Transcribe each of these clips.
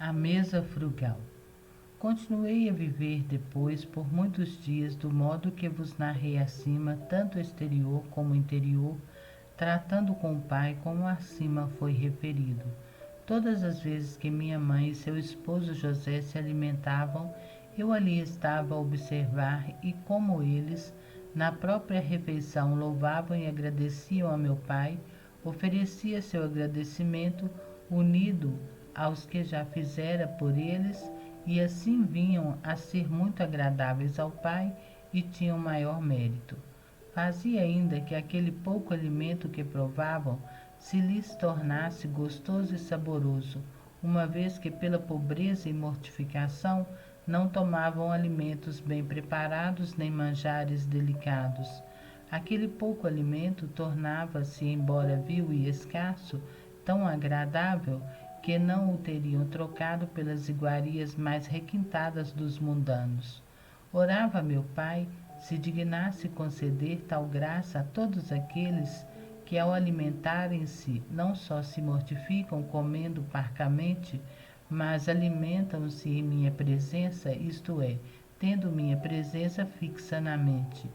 A mesa frugal. Continuei a viver depois por muitos dias do modo que vos narrei acima, tanto exterior como interior, tratando com o Pai como acima foi referido. Todas as vezes que minha mãe e seu esposo José se alimentavam, eu ali estava a observar e como eles, na própria refeição, louvavam e agradeciam a meu Pai, oferecia seu agradecimento unido aos que já fizera por eles, e assim vinham a ser muito agradáveis ao Pai e tinham maior mérito. Fazia ainda que aquele pouco alimento que provavam se lhes tornasse gostoso e saboroso, uma vez que pela pobreza e mortificação não tomavam alimentos bem preparados nem manjares delicados. Aquele pouco alimento tornava-se, embora vil e escasso, tão agradável que não o teriam trocado pelas iguarias mais requintadas dos mundanos. Orava meu Pai se dignasse conceder tal graça a todos aqueles que ao alimentarem-se não só se mortificam comendo parcamente, mas alimentam-se em minha presença, isto é, tendo minha presença fixa na mente.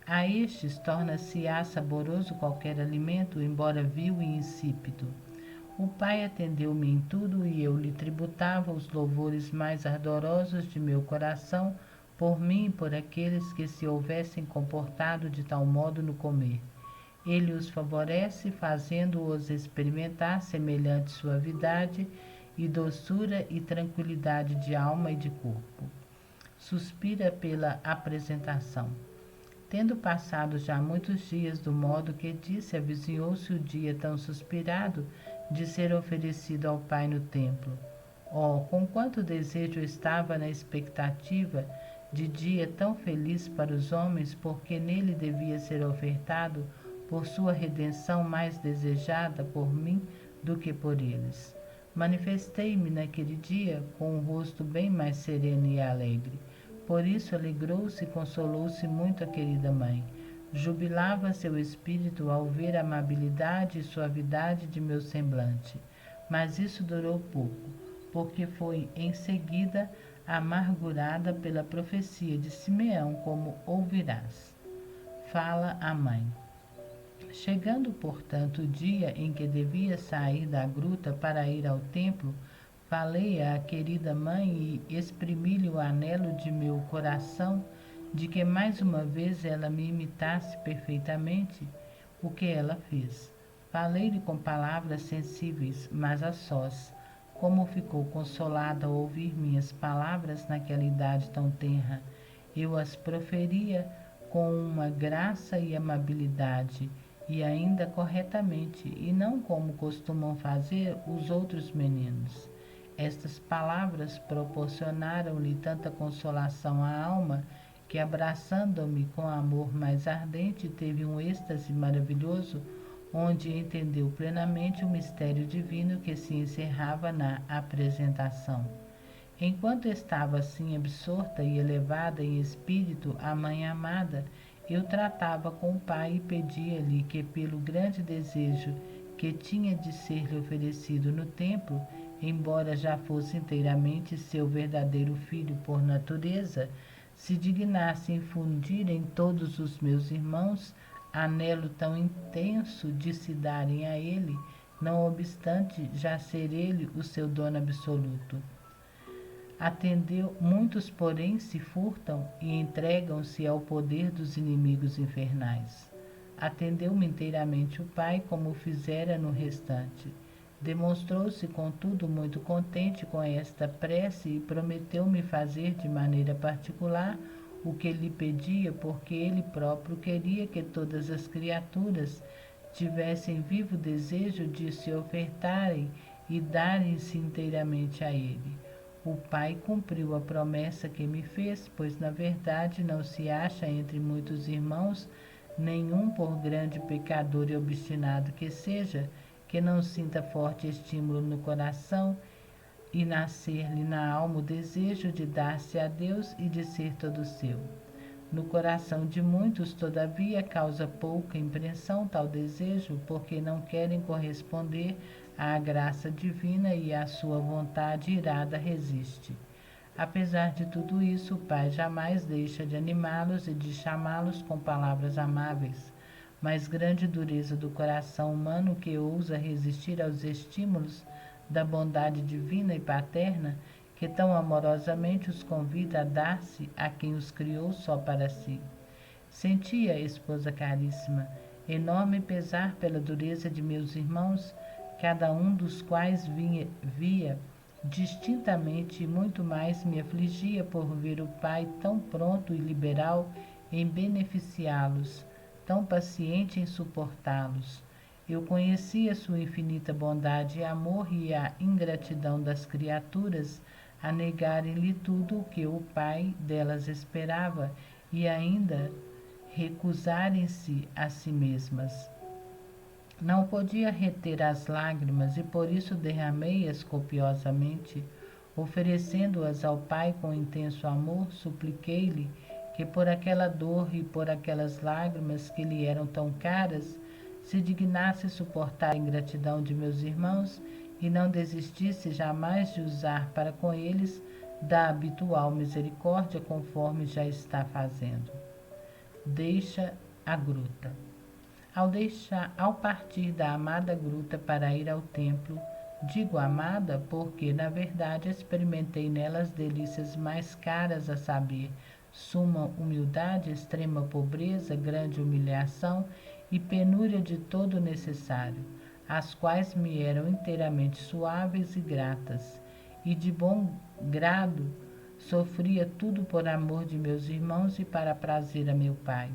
A estes torna-se-á saboroso qualquer alimento, embora vil e insípido. O Pai atendeu-me em tudo e eu lhe tributava os louvores mais ardorosos de meu coração por mim e por aqueles que se houvessem comportado de tal modo no comer. Ele os favorece, fazendo-os experimentar semelhante suavidade e doçura e tranquilidade de alma e de corpo. Suspira pela apresentação. Tendo passado já muitos dias do modo que disse, avizinhou-se o dia tão suspirado de ser oferecido ao Pai no templo. Oh, com quanto desejo estava na expectativa de dia tão feliz para os homens, porque nele devia ser ofertado por sua redenção mais desejada por mim do que por eles. Manifestei-me naquele dia com um rosto bem mais sereno e alegre. Por isso alegrou-se e consolou-se muito a querida mãe. Jubilava seu espírito ao ver a amabilidade e suavidade de meu semblante. Mas isso durou pouco, porque foi em seguida amargurada pela profecia de Simeão, como ouvirás. Fala a mãe. Chegando, portanto, o dia em que devia sair da gruta para ir ao templo, falei à querida mãe e exprimi-lhe o anelo de meu coração de que mais uma vez ela me imitasse perfeitamente, o que ela fez. Falei-lhe com palavras sensíveis, mas a sós. Como ficou consolada ao ouvir minhas palavras naquela idade tão tenra, eu as proferia com uma graça e amabilidade, e ainda corretamente, e não como costumam fazer os outros meninos. Estas palavras proporcionaram-lhe tanta consolação à alma que, abraçando-me com amor mais ardente, teve um êxtase maravilhoso, onde entendeu plenamente o mistério divino que se encerrava na apresentação. Enquanto estava assim absorta e elevada em espírito, a mãe amada, eu tratava com o Pai e pedia-lhe que, pelo grande desejo que tinha de ser-lhe oferecido no templo, embora já fosse inteiramente seu verdadeiro filho por natureza, se dignasse infundir em todos os meus irmãos anelo tão intenso de se darem a ele, não obstante já ser ele o seu dono absoluto. Atendeu, muitos, porém, se furtam e entregam-se ao poder dos inimigos infernais. Atendeu-me inteiramente o Pai, como fizera no restante. Demonstrou-se, contudo, muito contente com esta prece e prometeu-me fazer de maneira particular o que lhe pedia, porque ele próprio queria que todas as criaturas tivessem vivo desejo de se ofertarem e darem-se inteiramente a ele. O Pai cumpriu a promessa que me fez, pois na verdade não se acha entre muitos irmãos nenhum, por grande pecador e obstinado que seja, que não sinta forte estímulo no coração e nascer-lhe na alma o desejo de dar-se a Deus e de ser todo seu. No coração de muitos, todavia, causa pouca impressão tal desejo, porque não querem corresponder à graça divina e à sua vontade irada resiste. Apesar de tudo isso, o Pai jamais deixa de animá-los e de chamá-los com palavras amáveis. Mas grande dureza do coração humano que ousa resistir aos estímulos da bondade divina e paterna, que tão amorosamente os convida a dar-se a quem os criou só para si. Sentia, esposa caríssima, enorme pesar pela dureza de meus irmãos, cada um dos quais via distintamente, e muito mais me afligia por ver o Pai tão pronto e liberal em beneficiá-los, tão paciente em suportá-los. Eu conhecia sua infinita bondade e amor e a ingratidão das criaturas a negarem-lhe tudo o que o Pai delas esperava e ainda recusarem-se a si mesmas. Não podia reter as lágrimas e por isso derramei-as copiosamente, oferecendo-as ao Pai com intenso amor, supliquei-lhe que por aquela dor e por aquelas lágrimas que lhe eram tão caras, se dignasse suportar a ingratidão de meus irmãos e não desistisse jamais de usar para com eles da habitual misericórdia conforme já está fazendo. Deixa a gruta. Ao partir da amada gruta para ir ao templo, digo amada porque, na verdade, experimentei nela as delícias mais caras, a saber, suma humildade, extrema pobreza, grande humilhação e penúria de todo o necessário, as quais me eram inteiramente suaves e gratas, e de bom grado sofria tudo por amor de meus irmãos e para prazer a meu Pai.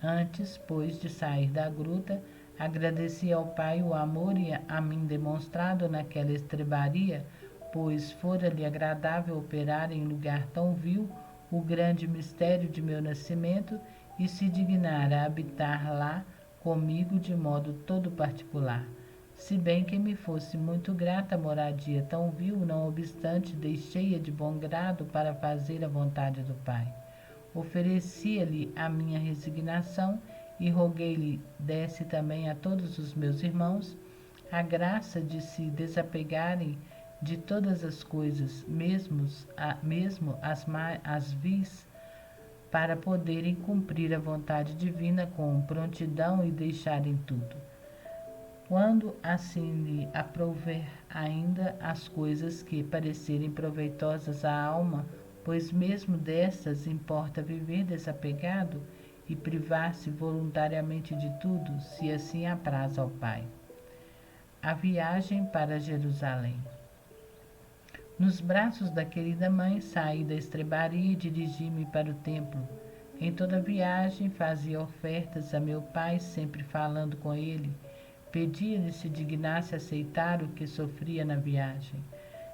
Antes, pois, de sair da gruta, agradeci ao Pai o amor a mim demonstrado naquela estrebaria, pois fora-lhe agradável operar em lugar tão vil o grande mistério de meu nascimento e se dignara a habitar lá comigo de modo todo particular. Se bem que me fosse muito grata a moradia tão vil, não obstante deixei-a de bom grado para fazer a vontade do Pai. Oferecia-lhe a minha resignação e roguei-lhe desse também a todos os meus irmãos a graça de se desapegarem de todas as coisas, mesmo as vis, para poderem cumprir a vontade divina com prontidão e deixarem tudo. Quando assim lhe aprouver ainda as coisas que parecerem proveitosas à alma, pois mesmo destas importa viver desapegado e privar-se voluntariamente de tudo, se assim apraz ao Pai. A viagem para Jerusalém. Nos braços da querida mãe, saí da estrebaria e dirigi-me para o templo. Em toda a viagem fazia ofertas a meu Pai, sempre falando com ele. Pedia-lhe se dignasse aceitar o que sofria na viagem.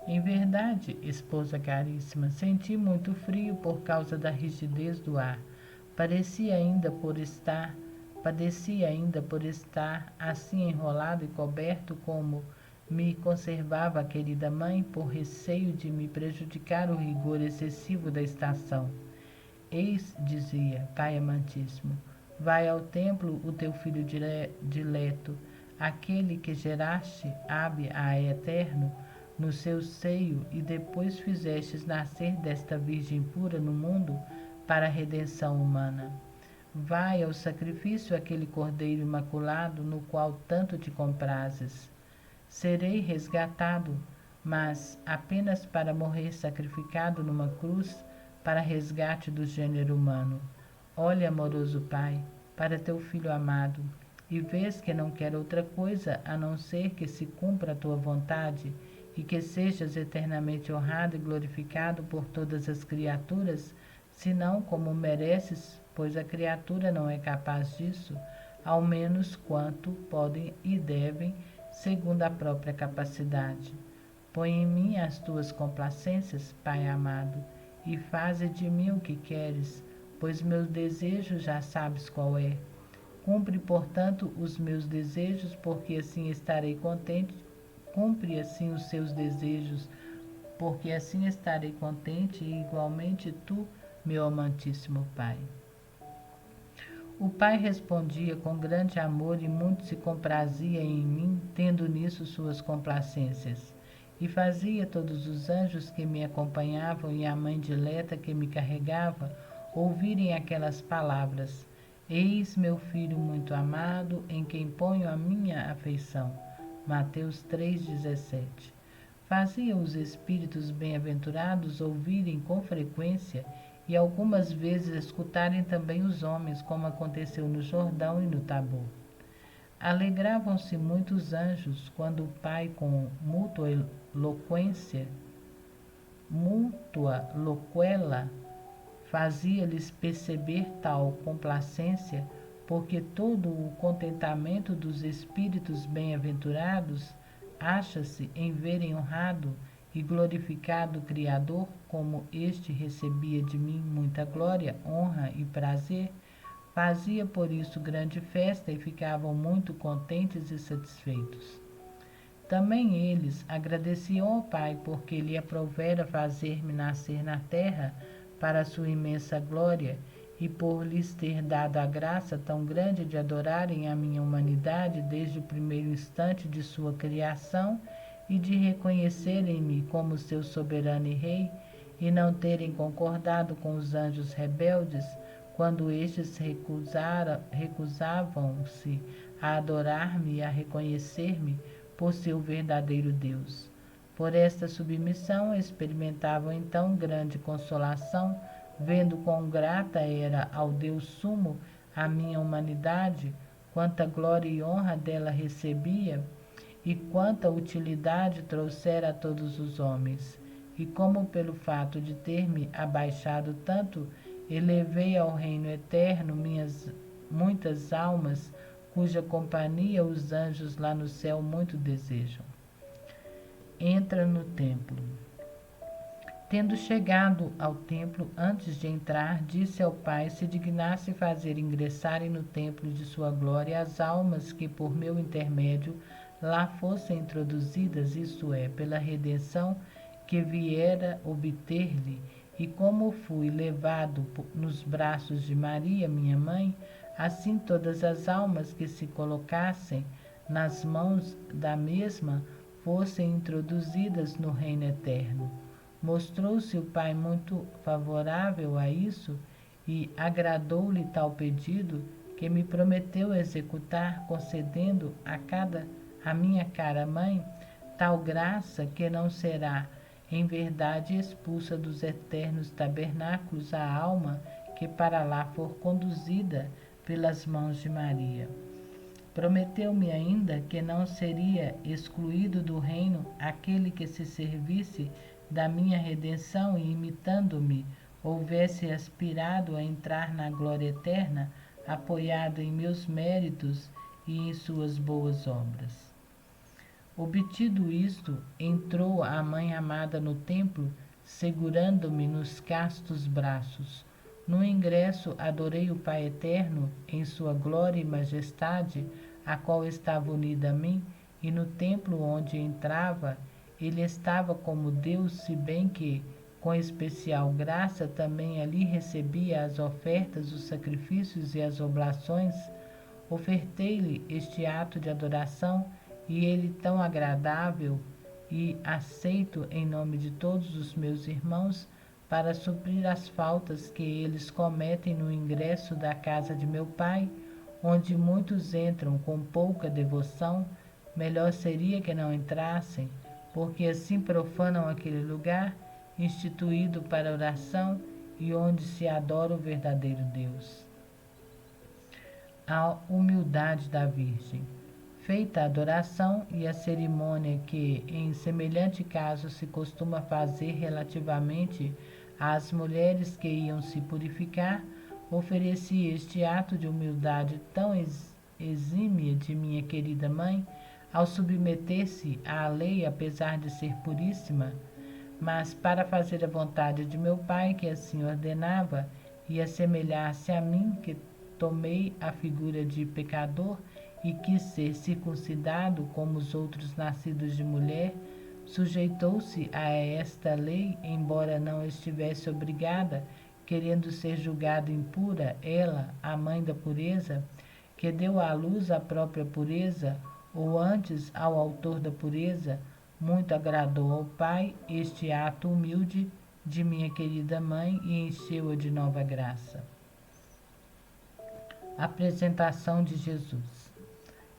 Em verdade, esposa caríssima, senti muito frio por causa da rigidez do ar. Padecia ainda por estar assim enrolado e coberto como me conservava a querida mãe, por receio de me prejudicar o rigor excessivo da estação. Eis, dizia, Pai amantíssimo, vai ao templo o teu filho dileto, aquele que geraste, ab a eterno, no seu seio e depois fizestes nascer desta virgem pura no mundo para a redenção humana. Vai ao sacrifício aquele cordeiro imaculado no qual tanto te comprazes. Serei resgatado, mas apenas para morrer sacrificado numa cruz para resgate do gênero humano. Olha, amoroso Pai, para teu Filho amado, e vês que não quero outra coisa a não ser que se cumpra a tua vontade e que sejas eternamente honrado e glorificado por todas as criaturas, senão como mereces, pois a criatura não é capaz disso, ao menos quanto podem e devem, segundo a própria capacidade. Põe em mim as tuas complacências, Pai amado, e faze de mim o que queres, pois meus desejos já sabes qual é. Cumpre, portanto, os meus desejos, porque assim estarei contente. Cumpre assim os seus desejos, porque assim estarei contente, e igualmente tu, meu amantíssimo Pai. O pai respondia com grande amor e muito se comprazia em mim, tendo nisso suas complacências. E fazia todos os anjos que me acompanhavam e a mãe dileta que me carregava ouvirem aquelas palavras: Eis meu filho muito amado, em quem ponho a minha afeição. Mateus 3,17. Fazia os espíritos bem-aventurados ouvirem com frequência e algumas vezes escutarem também os homens, como aconteceu no Jordão e no Tabor. Alegravam-se muitos anjos quando o Pai, com mútua loquela, fazia-lhes perceber tal complacência, porque todo o contentamento dos espíritos bem-aventurados acha-se em verem honrado e glorificado o Criador, como este recebia de mim muita glória, honra e prazer. Fazia por isso grande festa e ficavam muito contentes e satisfeitos. Também eles agradeciam ao Pai, porque lhe aprovera fazer-me nascer na terra para a sua imensa glória, e por lhes ter dado a graça tão grande de adorarem a minha humanidade desde o primeiro instante de sua criação e de reconhecerem-me como seu soberano e rei, e não terem concordado com os anjos rebeldes, quando estes recusavam-se a adorar-me e a reconhecer-me por seu verdadeiro Deus. Por esta submissão experimentavam então grande consolação, vendo quão grata era ao Deus Sumo a minha humanidade, quanta glória e honra dela recebia, e quanta utilidade trouxera a todos os homens. E como pelo fato de ter me abaixado tanto, elevei ao reino eterno minhas muitas almas, cuja companhia os anjos lá no céu muito desejam. Entra no templo. Tendo chegado ao templo, antes de entrar, disse ao Pai se dignasse fazer ingressarem no templo de sua glória as almas que, por meu intermédio, lá fossem introduzidas, isto é, pela redenção que viera obter-lhe, e como fui levado nos braços de Maria, minha mãe, assim todas as almas que se colocassem nas mãos da mesma fossem introduzidas no reino eterno. Mostrou-se o Pai muito favorável a isso e agradou-lhe tal pedido que me prometeu executar, concedendo a minha cara mãe tal graça que não será em verdade expulsa dos eternos tabernáculos a alma que para lá for conduzida pelas mãos de Maria. Prometeu-me ainda que não seria excluído do reino aquele que se servisse da minha redenção e, imitando-me, houvesse aspirado a entrar na glória eterna, apoiado em meus méritos e em suas boas obras. Obtido isto, entrou a Mãe amada no templo, segurando-me nos castos braços. No ingresso, adorei o Pai eterno em sua glória e majestade, a qual estava unida a mim, e no templo onde entrava, ele estava como Deus, se bem que, com especial graça, também ali recebia as ofertas, os sacrifícios e as oblações. Ofertei-lhe este ato de adoração, e ele, tão agradável e aceito em nome de todos os meus irmãos, para suprir as faltas que eles cometem no ingresso da casa de meu Pai, onde muitos entram com pouca devoção, melhor seria que não entrassem, porque assim profanam aquele lugar instituído para oração e onde se adora o verdadeiro Deus. A humildade da Virgem. Feita a adoração e a cerimônia que, em semelhante caso, se costuma fazer relativamente às mulheres que iam se purificar, ofereci este ato de humildade tão exímia de minha querida mãe, ao submeter-se à lei, apesar de ser puríssima, mas para fazer a vontade de meu Pai, que assim ordenava, e assemelhar-se a mim, que tomei a figura de pecador e quis ser circuncidado como os outros nascidos de mulher, sujeitou-se a esta lei, embora não estivesse obrigada, querendo ser julgada impura, ela, a mãe da pureza, que deu à luz a própria pureza, ou antes ao autor da pureza, muito agradou ao Pai este ato humilde de minha querida mãe e encheu-a de nova graça. Apresentação de Jesus.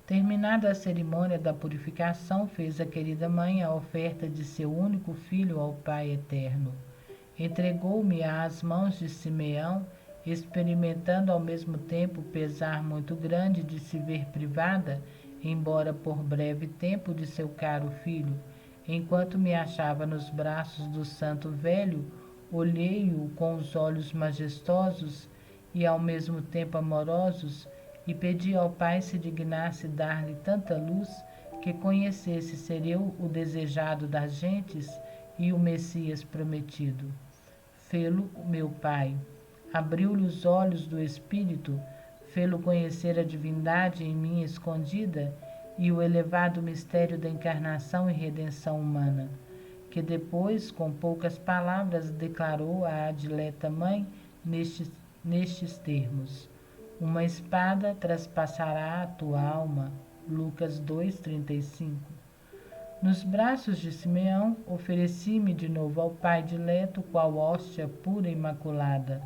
Terminada a cerimônia da purificação, fez a querida mãe a oferta de seu único filho ao Pai eterno. Entregou-me às mãos de Simeão, experimentando ao mesmo tempo o pesar muito grande de se ver privada, embora por breve tempo, de seu caro filho. Enquanto me achava nos braços do santo velho, olhei-o com os olhos majestosos e ao mesmo tempo amorosos, e pedi ao Pai se dignasse dar-lhe tanta luz que conhecesse ser eu o desejado das gentes e o Messias prometido. Fê-lo, meu Pai, abriu-lhe os olhos do Espírito, fê-lo conhecer a divindade em mim escondida e o elevado mistério da encarnação e redenção humana, que depois, com poucas palavras, declarou à dileta mãe nestes termos: uma espada traspassará a tua alma. Lucas 2:35. Nos braços de Simeão, ofereci-me de novo ao Pai dileto, qual hóstia pura e imaculada.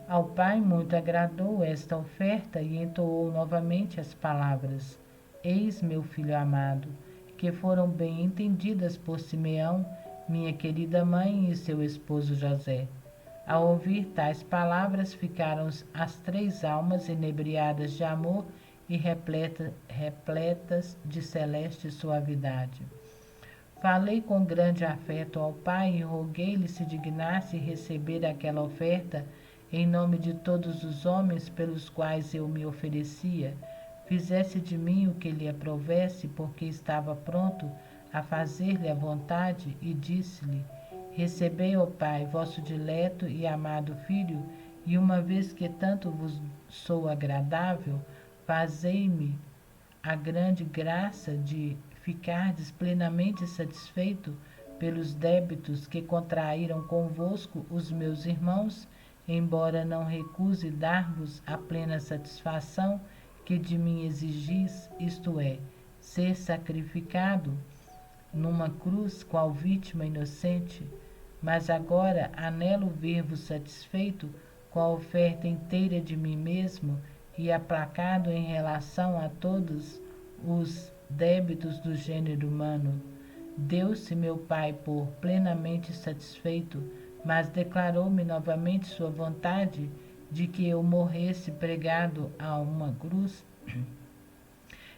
Ao Pai muito agradou esta oferta e entoou novamente as palavras: Eis meu filho amado, que foram bem entendidas por Simeão, minha querida mãe e seu esposo José. Ao ouvir tais palavras, ficaram as três almas inebriadas de amor e repletas de celeste suavidade. Falei com grande afeto ao Pai e roguei-lhe se dignasse receber aquela oferta em nome de todos os homens pelos quais eu me oferecia, fizesse de mim o que lhe aprovesse, porque estava pronto a fazer-lhe a vontade, e disse-lhe: recebei, ó Pai, vosso dileto e amado Filho, e uma vez que tanto vos sou agradável, fazei-me a grande graça de ficardes plenamente satisfeito pelos débitos que contraíram convosco os meus irmãos, embora não recuse dar-vos a plena satisfação que de mim exigis, isto é, ser sacrificado numa cruz qual vítima inocente, mas agora anelo ver-vos satisfeito com a oferta inteira de mim mesmo e aplacado em relação a todos os débitos do gênero humano. Deu-se meu Pai por plenamente satisfeito, mas declarou-me novamente sua vontade de que eu morresse pregado a uma cruz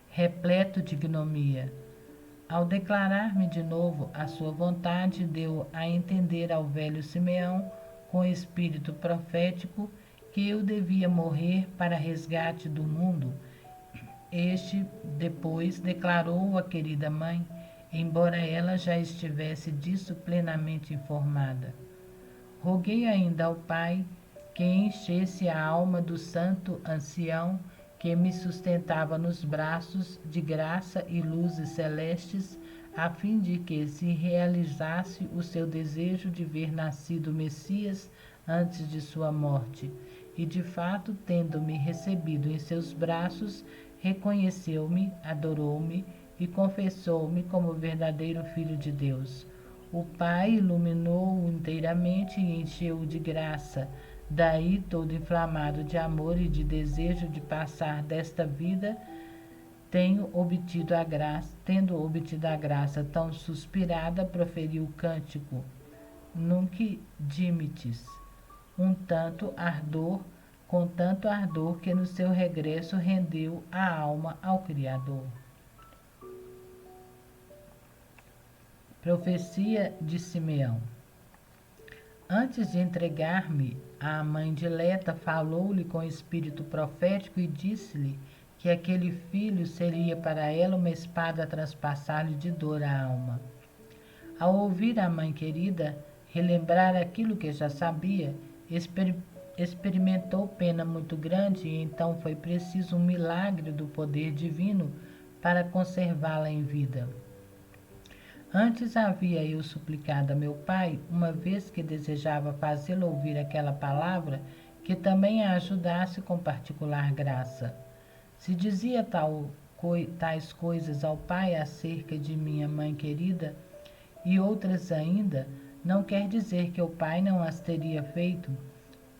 repleto de ignomia. Ao declarar-me de novo a sua vontade, deu a entender ao velho Simeão, com espírito profético, que eu devia morrer para resgate do mundo. Este, depois, declarou à querida mãe, embora ela já estivesse disso plenamente informada. Roguei ainda ao Pai que enchesse a alma do santo ancião que me sustentava nos braços de graça e luzes celestes, a fim de que se realizasse o seu desejo de ver nascido o Messias antes de sua morte. E, de fato, tendo-me recebido em seus braços, reconheceu-me, adorou-me e confessou-me como verdadeiro Filho de Deus. O Pai iluminou-o inteiramente e encheu-o de graça. Daí, todo inflamado de amor e de desejo de passar desta vida, tendo obtido a graça tão suspirada, proferiu o cântico Nunc dimittis, com tanto ardor que no seu regresso rendeu a alma ao Criador. Profecia de Simeão. Antes de entregar-me à mãe dileta, falou-lhe com espírito profético e disse-lhe que aquele filho seria para ela uma espada a transpassar-lhe de dor a alma. Ao ouvir a mãe querida relembrar aquilo que já sabia, experimentou pena muito grande e então foi preciso um milagre do poder divino para conservá-la em vida. Antes havia eu suplicado a meu pai, uma vez que desejava fazê-lo ouvir aquela palavra, que também a ajudasse com particular graça. Se dizia tais coisas ao pai acerca de minha mãe querida, e outras ainda, não quer dizer que o pai não as teria feito,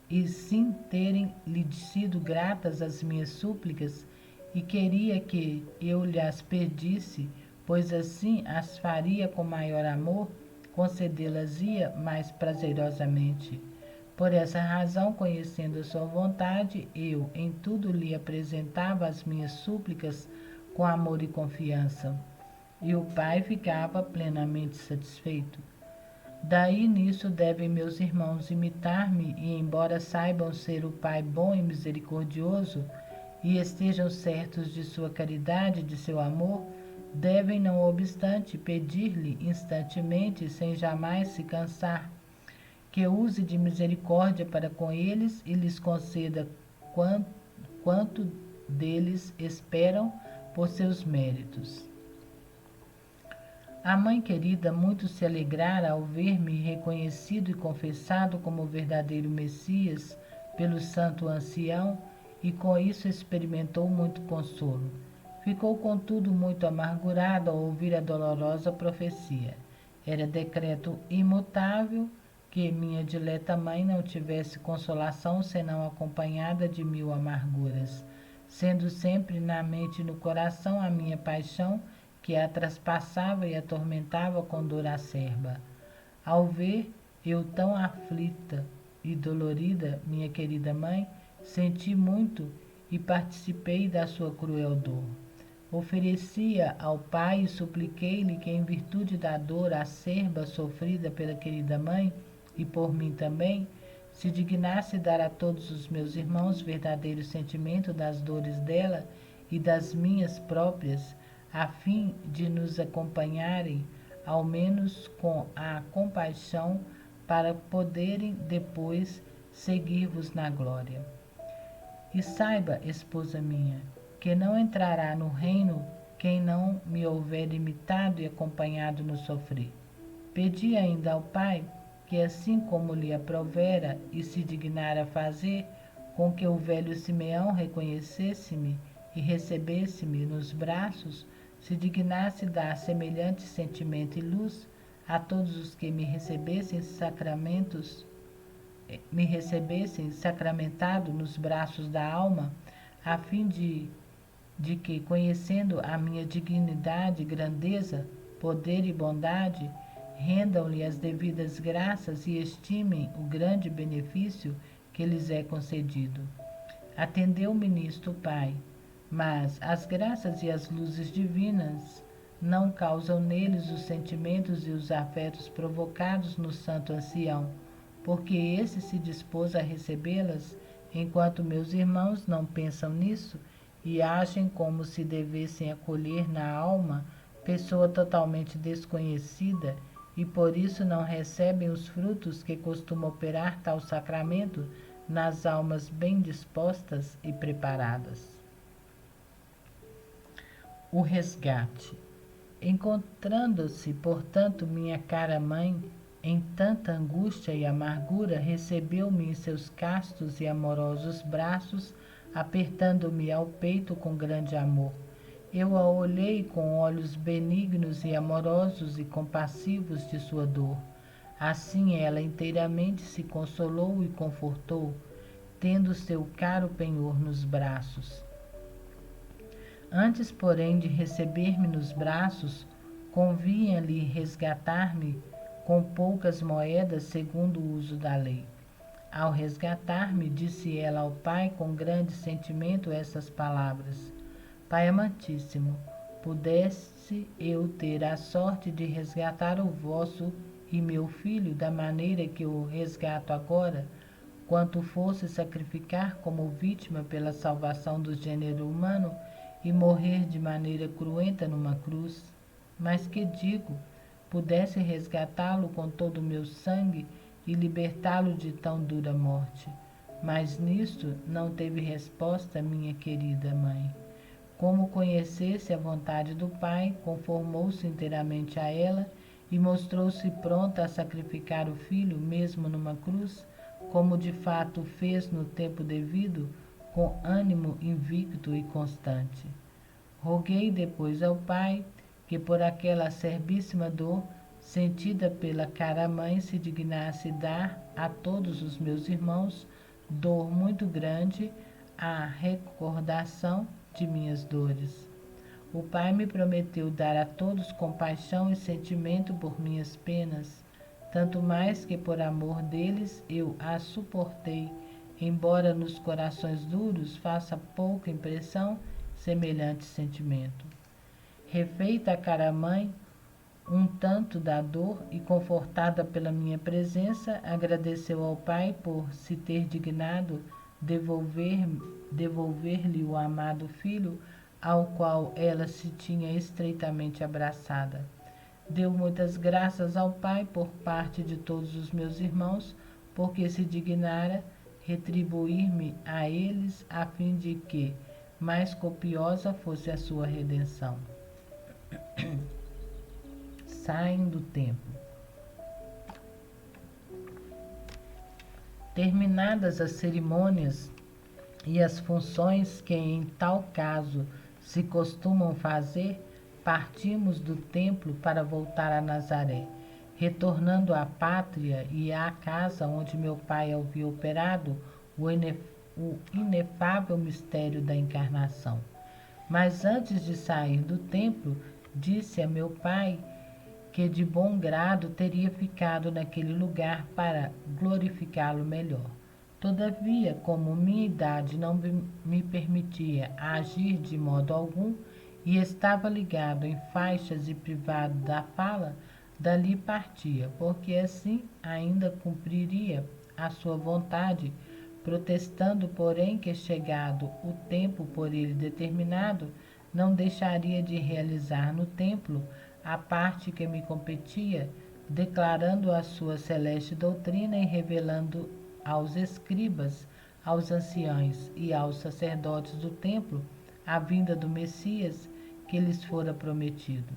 e sim terem lhe sido gratas as minhas súplicas, e queria que eu lhes pedisse, pois assim as faria com maior amor, concedê-las-ia mais prazerosamente. Por essa razão, conhecendo a sua vontade, eu em tudo lhe apresentava as minhas súplicas com amor e confiança, e o pai ficava plenamente satisfeito. Daí nisso devem meus irmãos imitar-me, e embora saibam ser o Pai bom e misericordioso, e estejam certos de sua caridade e de seu amor, devem, não obstante, pedir-lhe instantemente, sem jamais se cansar, que use de misericórdia para com eles e lhes conceda quanto deles esperam por seus méritos. A mãe querida muito se alegrara ao ver-me reconhecido e confessado como o verdadeiro Messias pelo santo ancião, e com isso experimentou muito consolo. Ficou, contudo, muito amargurada ao ouvir a dolorosa profecia. Era decreto imutável que minha dileta mãe não tivesse consolação senão acompanhada de 1000 amarguras, sendo sempre na mente e no coração a minha paixão, que a traspassava e atormentava com dor acerba. Ao ver eu tão aflita e dolorida, minha querida mãe, senti muito e participei da sua cruel dor. Oferecia ao pai e supliquei-lhe que, em virtude da dor acerba sofrida pela querida mãe, e por mim também, se dignasse dar a todos os meus irmãos verdadeiro sentimento das dores dela e das minhas próprias, a fim de nos acompanharem, ao menos com a compaixão, para poderem depois seguir-vos na glória. E saiba, esposa minha, que não entrará no reino quem não me houver imitado e acompanhado no sofrer. Pedi ainda ao Pai que, assim como lhe aprovera e se dignara fazer, com que o velho Simeão reconhecesse-me e recebesse-me nos braços, se dignasse dar semelhante sentimento e luz a todos os que me recebessem sacramentado nos braços da alma, a fim de que, conhecendo a minha dignidade, grandeza, poder e bondade, rendam-lhe as devidas graças e estimem o grande benefício que lhes é concedido. Atendeu-me nisto o Pai, mas as graças e as luzes divinas não causam neles os sentimentos e os afetos provocados no santo ancião, porque esse se dispôs a recebê-las, enquanto meus irmãos não pensam nisso e agem como se devessem acolher na alma pessoa totalmente desconhecida, e por isso não recebem os frutos que costuma operar tal sacramento nas almas bem dispostas e preparadas. O resgate. Encontrando-se, portanto, minha cara mãe em tanta angústia e amargura, recebeu-me em seus castos e amorosos braços, apertando-me ao peito com grande amor. Eu a olhei com olhos benignos e amorosos e compassivos de sua dor. Assim ela inteiramente se consolou e confortou, tendo seu caro penhor nos braços. Antes, porém, de receber-me nos braços, convinha-lhe resgatar-me com poucas moedas, segundo o uso da lei. Ao resgatar-me, disse ela ao pai com grande sentimento essas palavras: Pai amantíssimo, pudesse eu ter a sorte de resgatar o vosso e meu filho da maneira que o resgato agora, quanto fosse sacrificar como vítima pela salvação do gênero humano e morrer de maneira cruenta numa cruz, mas que digo, pudesse resgatá-lo com todo o meu sangue e libertá-lo de tão dura morte. Mas nisto não teve resposta minha querida mãe. Como conhecesse a vontade do Pai, conformou-se inteiramente a ela e mostrou-se pronta a sacrificar o filho, mesmo numa cruz, como de fato fez no tempo devido, com ânimo invicto e constante. Roguei depois ao Pai que por aquela acerbíssima dor, sentida pela cara mãe, se dignasse dar a todos os meus irmãos dor muito grande, a recordação de minhas dores. O Pai me prometeu dar a todos compaixão e sentimento por minhas penas, tanto mais que por amor deles eu as suportei, embora nos corações duros faça pouca impressão semelhante sentimento. Refeita a cara mãe, um tanto da dor e confortada pela minha presença, agradeceu ao Pai por se ter dignado devolver-lhe o amado filho, ao qual ela se tinha estreitamente abraçada. Deu muitas graças ao Pai por parte de todos os meus irmãos, porque se dignara retribuir-me a eles, a fim de que mais copiosa fosse a sua redenção. Saem do templo. Terminadas as cerimônias e as funções que em tal caso se costumam fazer, partimos do templo para voltar a Nazaré, retornando à pátria e à casa onde meu pai havia operado o inefável mistério da encarnação. Mas antes de sair do templo, disse a meu pai que de bom grado teria ficado naquele lugar para glorificá-lo melhor. Todavia, como minha idade não me permitia agir de modo algum e estava ligado em faixas e privado da fala, dali partia, porque assim ainda cumpriria a sua vontade, protestando, porém, que chegado o tempo por ele determinado, não deixaria de realizar no templo a parte que me competia, declarando a sua celeste doutrina e revelando aos escribas, aos anciãos e aos sacerdotes do templo a vinda do Messias que lhes fora prometido.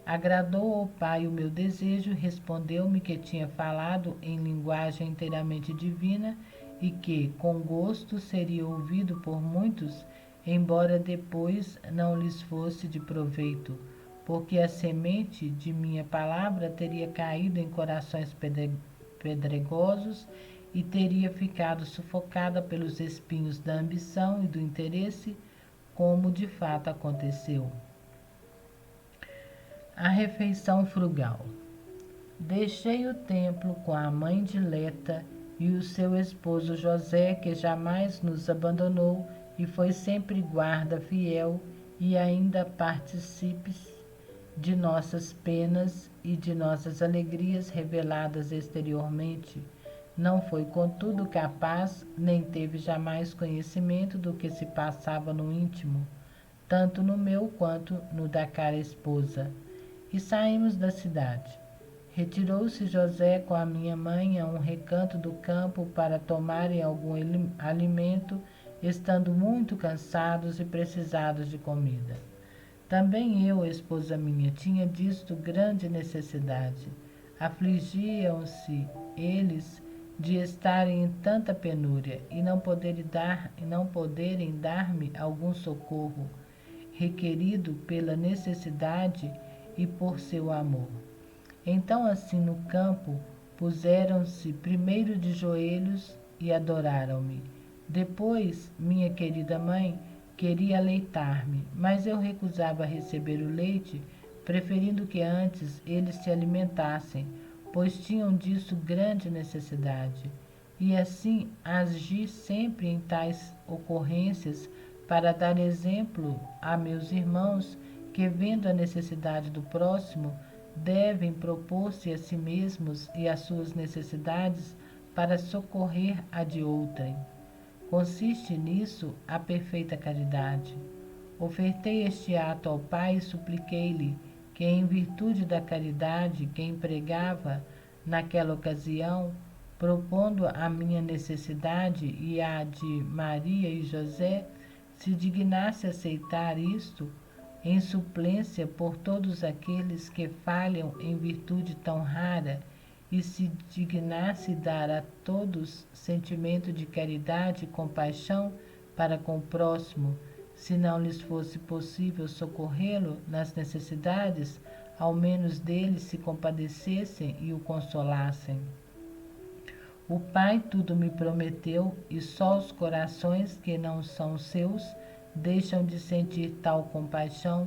Agradou ao Pai o meu desejo, respondeu-me que tinha falado em linguagem inteiramente divina e que, com gosto, seria ouvido por muitos, embora depois não lhes fosse de proveito, porque a semente de minha palavra teria caído em corações pedregosos e teria ficado sufocada pelos espinhos da ambição e do interesse, como de fato aconteceu. A refeição frugal. Deixei o templo com a mãe dileta e o seu esposo José, que jamais nos abandonou e foi sempre guarda fiel e ainda partícipes de nossas penas e de nossas alegrias reveladas exteriormente. Não foi, contudo, capaz, nem teve jamais conhecimento do que se passava no íntimo, tanto no meu quanto no da cara esposa. E saímos da cidade. Retirou-se José com a minha mãe a um recanto do campo para tomarem algum alimento, estando muito cansados e precisados de comida. Também eu, esposa minha, tinha disto grande necessidade. Afligiam-se eles de estarem em tanta penúria e não poderem dar-me algum socorro, requerido pela necessidade e por seu amor. Então, assim no campo, puseram-se primeiro de joelhos e adoraram-me. Depois, minha querida mãe queria aleitar-me, mas eu recusava receber o leite, preferindo que antes eles se alimentassem, pois tinham disso grande necessidade. E assim agi sempre em tais ocorrências para dar exemplo a meus irmãos que, vendo a necessidade do próximo, devem propor-se a si mesmos e as suas necessidades para socorrer a de outrem. Consiste nisso a perfeita caridade. Ofertei este ato ao Pai e supliquei-lhe que, em virtude da caridade que empregava naquela ocasião, propondo a minha necessidade e a de Maria e José, se dignasse aceitar isto em suplência por todos aqueles que falham em virtude tão rara, e se dignasse dar a todos sentimento de caridade e compaixão para com o próximo, se não lhes fosse possível socorrê-lo nas necessidades, ao menos deles se compadecessem e o consolassem. O Pai tudo me prometeu, e só os corações que não são seus deixam de sentir tal compaixão,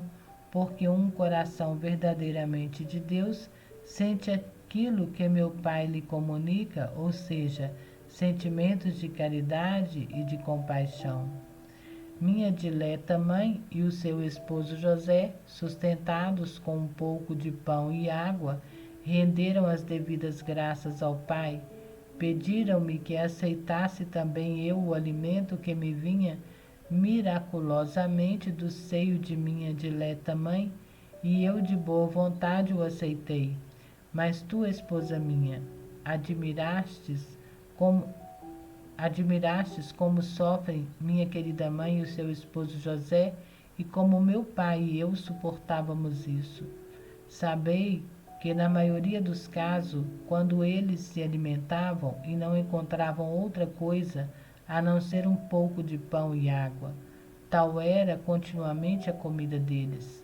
porque um coração verdadeiramente de Deus sente aquilo que meu Pai lhe comunica, ou seja, sentimentos de caridade e de compaixão. Minha dileta mãe e o seu esposo José, sustentados com um pouco de pão e água, renderam as devidas graças ao Pai. Pediram-me que aceitasse também eu o alimento que me vinha miraculosamente do seio de minha dileta mãe, e eu de boa vontade o aceitei. Mas tu, esposa minha, como admirastes como sofrem minha querida mãe e o seu esposo José, e como meu pai e eu suportávamos isso. Sabei que na maioria dos casos, quando eles se alimentavam e não encontravam outra coisa a não ser um pouco de pão e água, tal era continuamente a comida deles.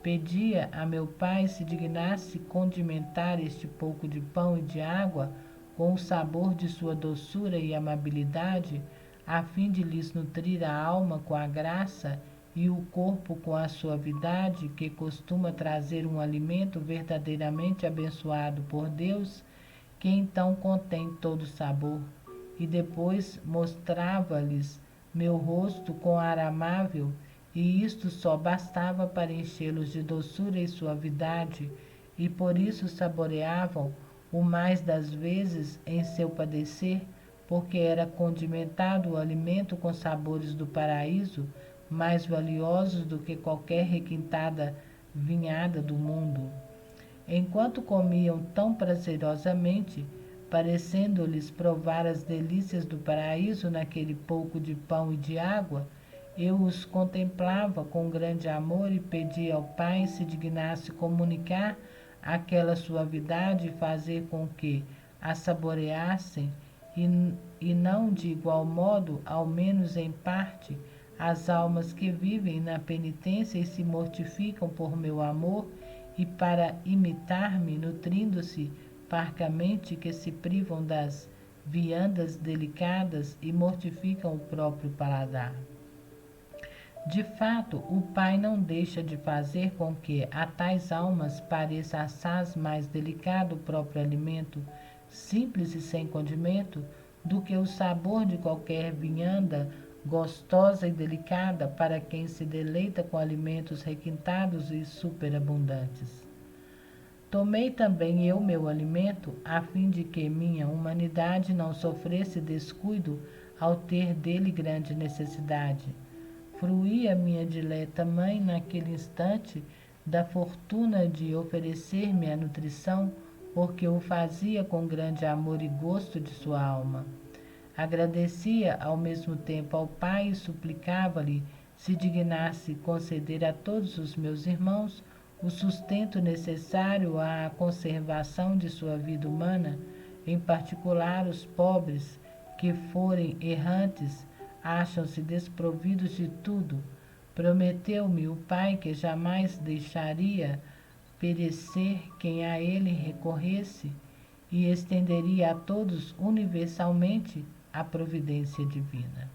Pedia a meu pai se dignasse condimentar este pouco de pão e de água com o sabor de sua doçura e amabilidade, a fim de lhes nutrir a alma com a graça e o corpo com a suavidade que costuma trazer um alimento verdadeiramente abençoado por Deus, que então contém todo sabor. E depois mostrava-lhes meu rosto com ar amável, e isto só bastava para enchê-los de doçura e suavidade, e por isso saboreavam o mais das vezes em seu padecer, porque era condimentado o alimento com sabores do paraíso, mais valiosos do que qualquer requintada vinhada do mundo. Enquanto comiam tão prazerosamente, parecendo-lhes provar as delícias do paraíso naquele pouco de pão e de água, eu os contemplava com grande amor e pedia ao Pai se dignasse comunicar aquela suavidade e fazer com que a saboreassem, e não de igual modo, ao menos em parte, as almas que vivem na penitência e se mortificam por meu amor, e para imitar-me, nutrindo-se parcamente, que se privam das viandas delicadas e mortificam o próprio paladar. De fato, o Pai não deixa de fazer com que a tais almas pareça assaz mais delicado o próprio alimento, simples e sem condimento, do que o sabor de qualquer vianda gostosa e delicada para quem se deleita com alimentos requintados e superabundantes. Tomei também eu meu alimento, a fim de que minha humanidade não sofresse descuido ao ter dele grande necessidade. Fruía minha dileta mãe naquele instante da fortuna de oferecer-me a nutrição, porque o fazia com grande amor e gosto de sua alma. Agradecia ao mesmo tempo ao Pai e suplicava-lhe se dignasse conceder a todos os meus irmãos o sustento necessário à conservação de sua vida humana, em particular os pobres, que forem errantes, acham-se desprovidos de tudo. Prometeu-me o Pai que jamais deixaria perecer quem a ele recorresse, e estenderia a todos universalmente a providência divina.